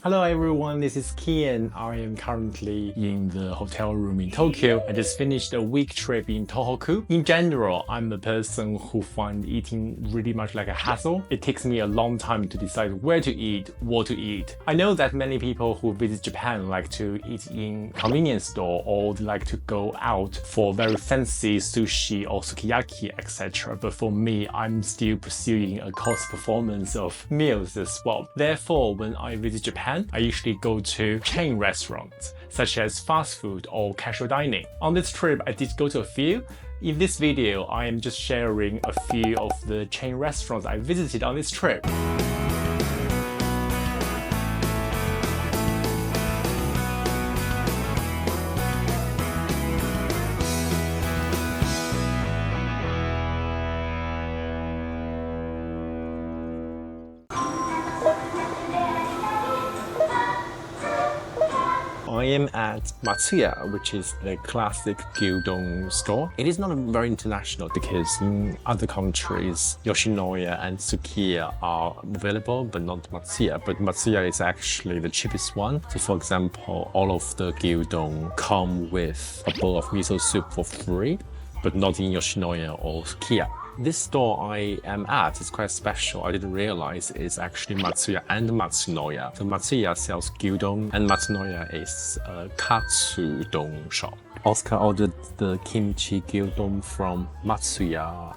Hello everyone, this is Kian. I am currently in the hotel room in Tokyo. I just finished a week trip in Tohoku. In general, I'm a person who finds eating really much like a hassle. It takes me a long time to decide where to eat, what to eat. I know that many people who visit Japan like to eat in convenience store or like to go out for very fancy sushi or sukiyaki, etc. But for me, I'm still pursuing a cost performance of meals as well. Therefore, when I visit Japan, I usually go to chain restaurants, such as fast food or casual dining. On this trip, I did go to a few. In this video, I am just sharing a few of the chain restaurants I visited on this trip. I am at Matsuya, which is the classic gyudon store. It is not very international because in other countries, Yoshinoya and Sukiya are available, but not Matsuya. But Matsuya is actually the cheapest one. So for example, all of the gyudon come with a bowl of miso soup for free, but not in Yoshinoya or Sukiya. This store I am at is quite special. I didn't realize it's actually Matsuya and Matsunoya. So Matsuya sells gyudon and Matsunoya is a katsudon shop. Oscar ordered the kimchi gyudon from Matsuya.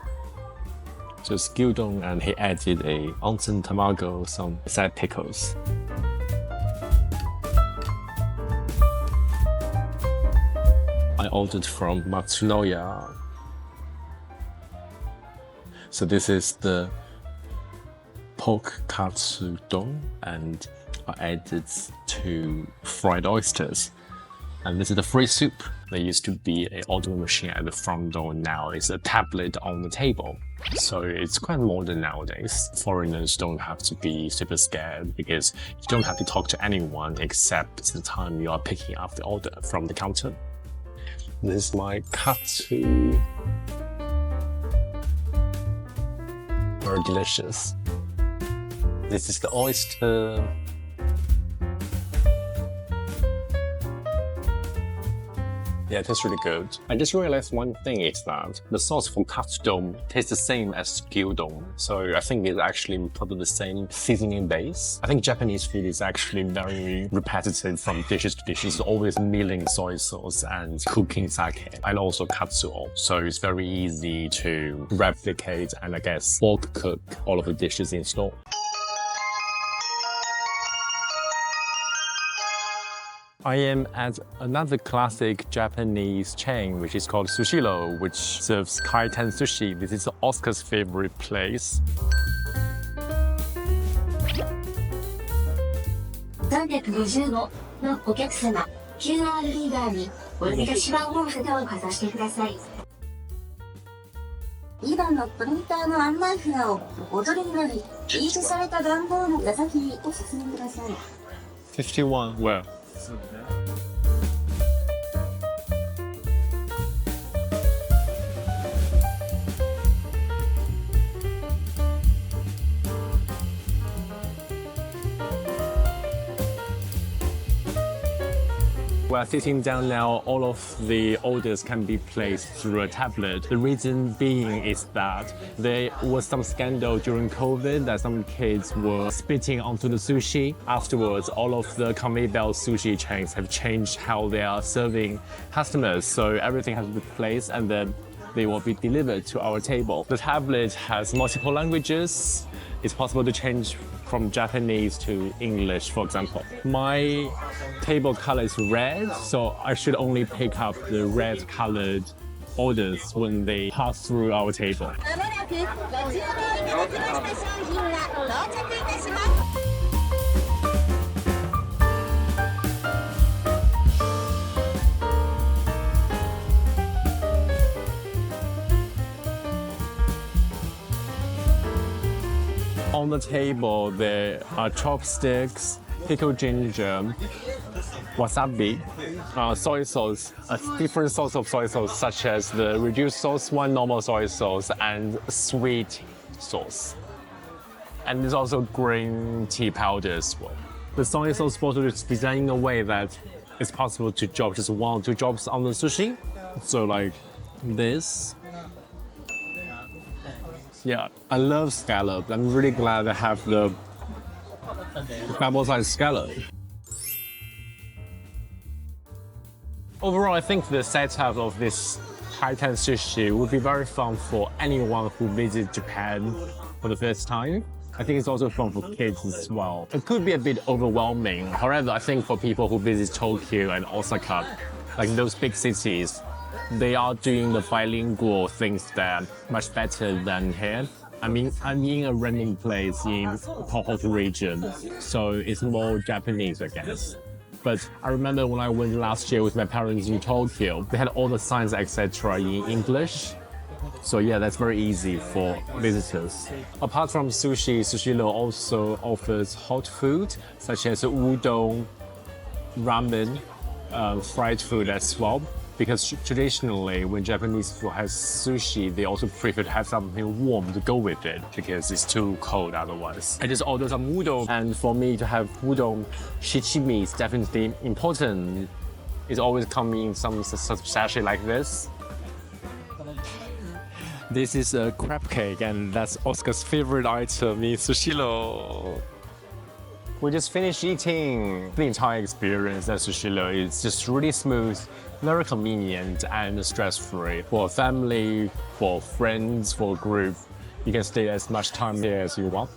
So it's gyudon and he added a onsen tamago, some side pickles. I ordered from Matsunoya. So this is the pork katsudon and I added 2 fried oysters. And this is the free soup. There used to be an ordering machine at the front door, now it's a tablet on the table. So it's quite modern nowadays. Foreigners don't have to be super scared because you don't have to talk to anyone except the time you are picking up the order from the counter. This is my katsu. Very delicious. This is the oyster. Yeah, it tastes really good. I just realized one thing is that the sauce for katsudon tastes the same as gyudon. So I think it's actually probably the same seasoning base. I think Japanese food is actually very repetitive from dishes to dishes, always milling soy sauce and cooking sake and also katsuo. So it's very easy to replicate and I guess bulk cook all of the dishes in store. I am at another classic Japanese chain, which is called Sushiro, which serves kaiten sushi. This is Oscar's favorite place. 355のお客様、QR リーダーにお呼び出し番号札をかざしてください。2番のプリンターの案内札をお取りになり、記述された番号の座席にお進みください。51, where? We're sitting down now, all of the orders can be placed through a tablet. The reason being is that there was some scandal during COVID that some kids were spitting onto the sushi. Afterwards, all of the conveyor belt sushi chains have changed how they are serving customers. So everything has been placed and then they will be delivered to our table. The tablet has multiple languages. It's possible to change from Japanese to English, for example. My table color is red, so I should only pick up the red colored orders when they pass through our table. On the table, there are chopsticks, pickled ginger, wasabi, soy sauce, a different sauce of soy sauce, such as the reduced sauce, one normal soy sauce, and sweet sauce. And there's also green tea powder as well. The sign is also supposed to be designed in a way that it's possible to drop just 1 or 2 drops on the sushi. So like this. Yeah, I love scallop. I'm really glad I have the double-sized scallop. Overall, I think the setup of this Titan sushi would be very fun for anyone who visits Japan for the first time. I think it's also fun for kids as well. It could be a bit overwhelming. However, I think for people who visit Tokyo and Osaka, like those big cities, they are doing the bilingual things there much better than here. I mean, I'm in a renting place in Tohoku region, so it's more Japanese, I guess. But I remember when I went last year with my parents in Tokyo, they had all the signs, etc. in English. So yeah, that's very easy for visitors. Apart from sushi, Sushiro also offers hot food, such as udon, ramen, fried food as well. Because traditionally, when Japanese food has sushi, they also prefer to have something warm to go with it because it's too cold otherwise. I just ordered some udon, and for me to have udon, shichimi is definitely important. It's always coming in some sachet like this. This is a crab cake, and that's Oscar's favorite item in Sushiro. We just finished eating. The entire experience at Sushiro is just really smooth, very convenient and stress-free. For family, for friends, for group, you can stay as much time here as you want.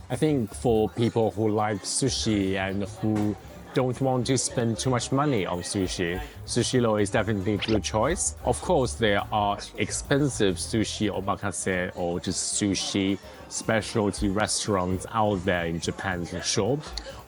I think for people who like sushi and who don't want to spend too much money on sushi, Sushiro is definitely a good choice. Of course, there are expensive sushi omakase or just sushi specialty restaurants out there in Japan for sure.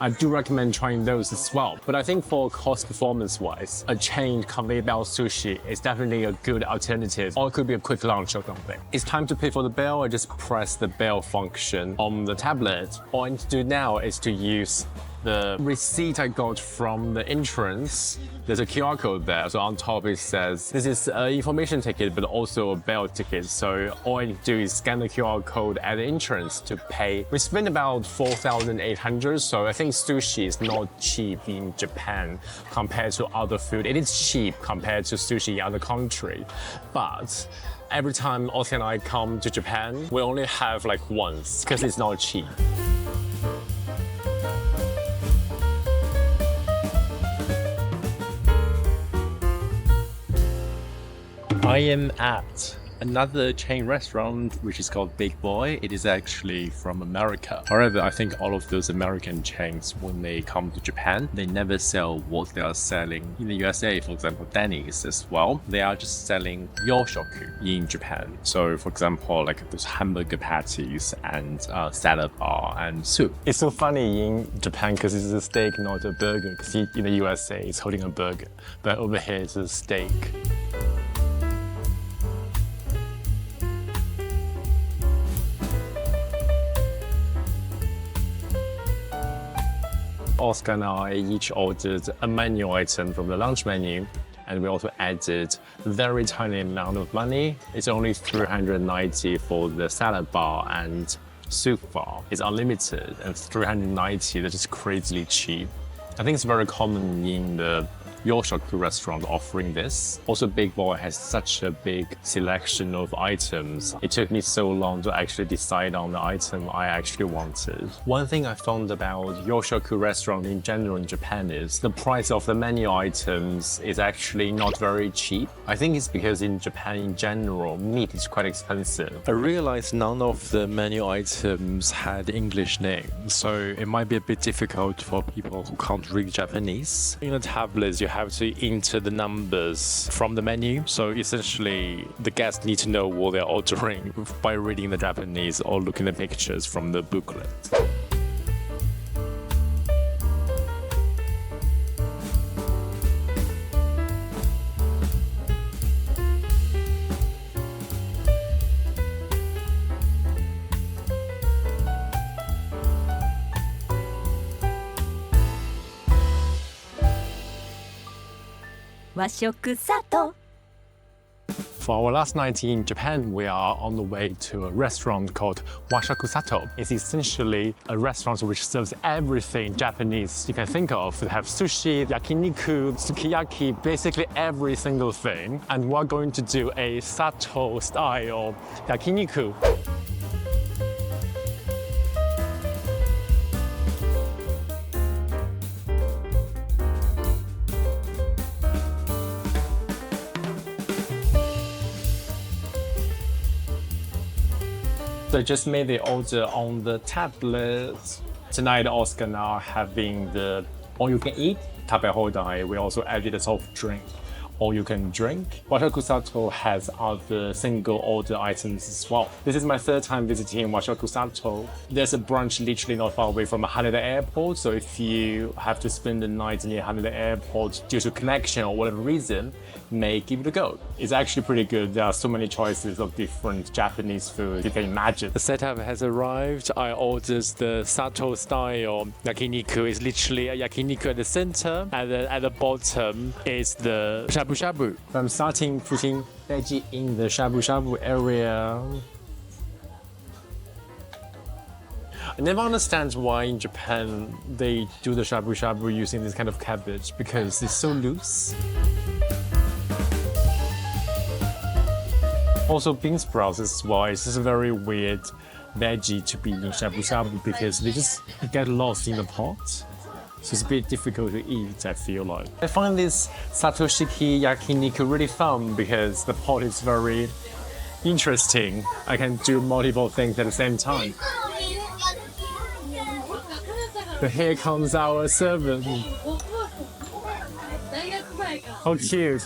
I do recommend trying those as well. But I think for cost performance wise, a chained conveyor belt sushi is definitely a good alternative, or it could be a quick lunch or something. It's time to pay for the bill. I just press the bill function on the tablet. All I need to do now is to use the receipt I got from the entrance. There's a QR code there. So on top it says, this is an information ticket, but also a bail ticket. So all I do is scan the QR code at the entrance to pay. We spent about 4,800. So I think sushi is not cheap in Japan compared to other food. It is cheap compared to sushi in other countries. But every time Oscar and I come to Japan, we only have like once because it's not cheap. I am at another chain restaurant which is called Big Boy. It is actually from America. However, I think all of those American chains, when they come to Japan, they never sell what they are selling in the USA. For example, Denny's as well. They are just selling yoshoku in Japan. So for example, like those hamburger patties and salad bar and soup. It's so funny in Japan because it's a steak, not a burger. Because in the USA, it's holding a burger. But over here, it's a steak. Oscar and I each ordered a menu item from the lunch menu, and we also added a very tiny amount of money. It's only 390 for the salad bar and soup bar. It's unlimited, and 390, that's just crazily cheap. I think it's very common in the yoshoku restaurant offering this. Also, Big Boy has such a big selection of items. It took me so long to actually decide on the item I actually wanted. One thing I found about yoshoku restaurant in general in Japan is the price of the menu items is actually not very cheap. I think it's because in Japan in general, meat is quite expensive. I realized none of the menu items had English names, so it might be a bit difficult for people who can't read Japanese. In the tablets, you have to enter the numbers from the menu. So essentially, the guests need to know what they're ordering by reading the Japanese or looking at the pictures from the booklet. Washoku Sato For our last night in Japan, we are on the way to a restaurant called Washaku Sato. It's essentially a restaurant which serves everything Japanese you can think of. They have sushi, yakiniku, sukiyaki, basically every single thing. And we're going to do a Sato style yakiniku. So I just made the order on the tablet. Tonight, Oscar and I are having the all-you-can-eat tabehodai. We also added a soft drink, all-you-can-drink. Washaku Sato has other single-order items as well. This is my third time visiting Washaku Sato. There's a brunch literally not far away from Haneda Airport, so if you have to spend the night near Haneda Airport due to connection or whatever reason, may give it a go. It's actually pretty good. There are so many choices of different Japanese food you can imagine. The setup has arrived. I ordered the Sato style yakiniku. It's literally a yakiniku at the center, and then at the bottom is the shabu shabu. I'm starting putting veggie in the shabu shabu area. I never understand why in Japan they do the shabu shabu using this kind of cabbage because it's so loose. Also, bean sprouts as well. It's just a very weird veggie to be in shabu shabu because they just get lost in the pot. So it's a bit difficult to eat, I feel like. I find this satoshiki yakiniku really fun because the pot is very interesting. I can do multiple things at the same time. But here comes our servant. How cute.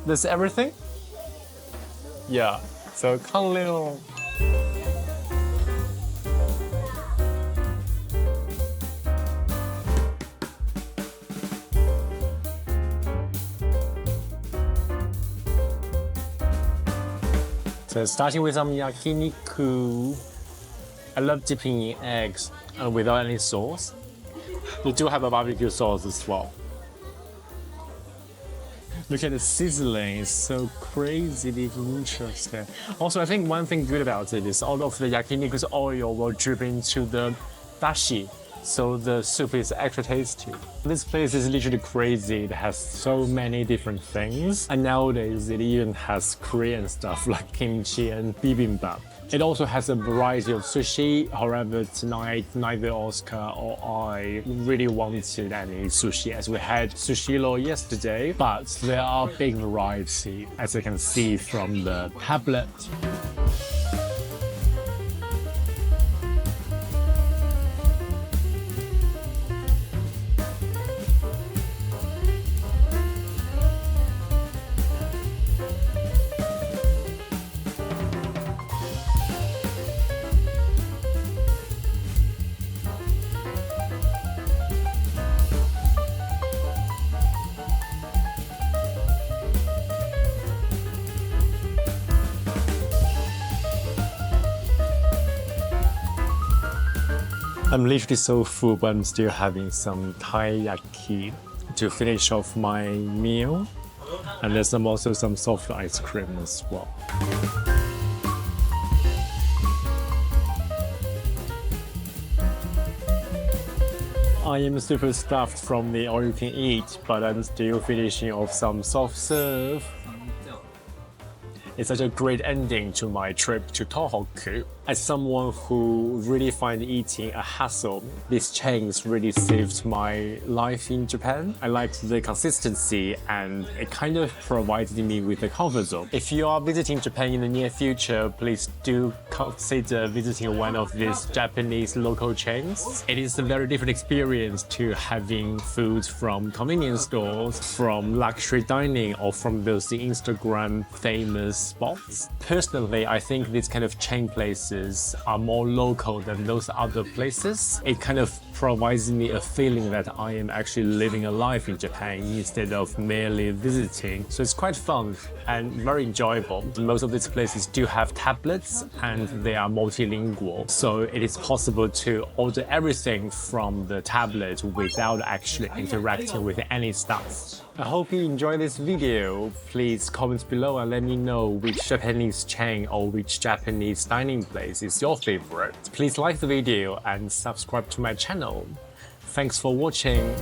That's everything? Yeah, so come little. So starting with some yakiniku. I love dipping in eggs and without any sauce. They do have a barbecue sauce as well. Look at the sizzling, it's so crazily interesting. Also, I think one thing good about it is all of the yakiniku's oil will drip into the dashi, so the soup is extra tasty. This place is literally crazy. It has so many different things. And nowadays, it even has Korean stuff like kimchi and bibimbap. It also has a variety of sushi. However, tonight, neither Oscar or I really wanted any sushi as we had sushiro yesterday. But there are big variety, as you can see from the tablet. I'm literally so full, but I'm still having some taiyaki to finish off my meal. And there's also some soft ice cream as well. I am super stuffed from the all you can eat, but I'm still finishing off some soft serve. It's such a great ending to my trip to Tohoku. As someone who really finds eating a hassle, these chains really saved my life in Japan. I liked the consistency and it kind of provided me with a comfort zone. If you are visiting Japan in the near future, please do consider visiting one of these Japanese local chains. It is a very different experience to having food from convenience stores, from luxury dining, or from those Instagram famous spots. Personally, I think these kind of chain places places are more local than those other places. It kind of provides me a feeling that I am actually living a life in Japan instead of merely visiting. So it's quite fun and very enjoyable. Most of these places do have tablets and they are multilingual. So it is possible to order everything from the tablet without actually interacting with any staff. I hope you enjoyed this video. Please comment below and let me know which Japanese chain or which Japanese dining place is your favorite. Please like the video and subscribe to my channel. Thanks for watching.